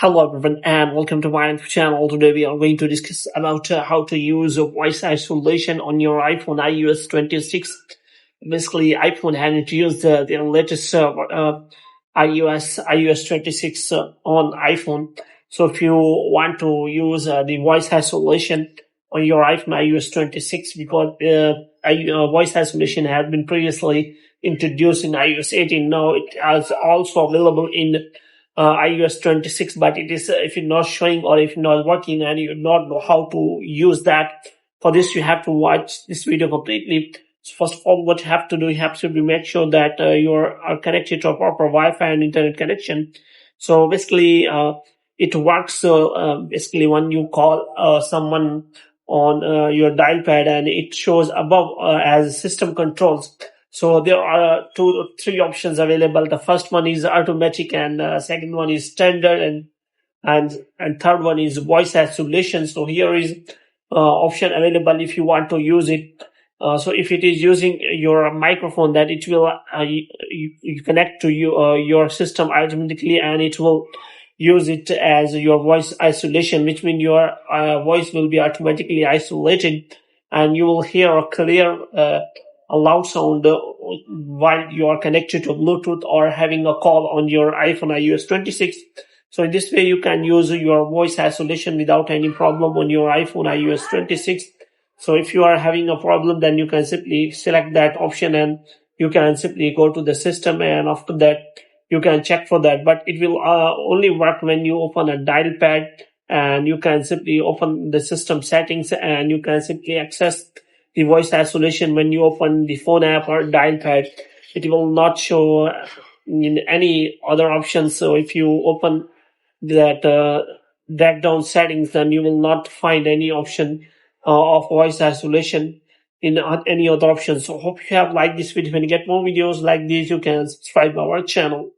Hello everyone and welcome to my channel. Today we are going to discuss about how to use voice isolation on your iPhone iOS 26. Basically, iPhone had introduced their latest iOS 26 on iPhone. So if you want to use the voice isolation on your iPhone iOS 26, because voice isolation had been previously introduced in iOS 18, now it is also available in iOS 26, but it is if you're not showing or if you're not working and you not know how to use that. For this, you have to watch this video completely. So first of all, what you have to do, you have to make sure that you are connected to a proper Wi-Fi and internet connection. So basically, it works. Basically, when you call someone on your dial pad, and it shows above as system controls. So there are three options available. The first one is automatic, and second one is standard, and third one is voice isolation. So here is option available if you want to use it. So if it is using your microphone, that it will you connect to your system automatically, and it will use it as your voice isolation, which means your voice will be automatically isolated, and you will hear a clear a loud sound while you are connected to Bluetooth or having a call on your iPhone iOS 26. So in this way, you can use your voice isolation without any problem on your iPhone iOS 26. So if you are having a problem, then you can simply select that option and you can simply go to the system, and after that, you can check for that. But it will only work when you open a dial pad, and you can simply open the system settings, and you can simply access the voice isolation when you open the phone app or dial pad. It will not show in any other options. So if you open that drag down settings, then you will not find any option of voice isolation in any other options. So hope you have liked this video. When you get more videos like these, you can subscribe our channel.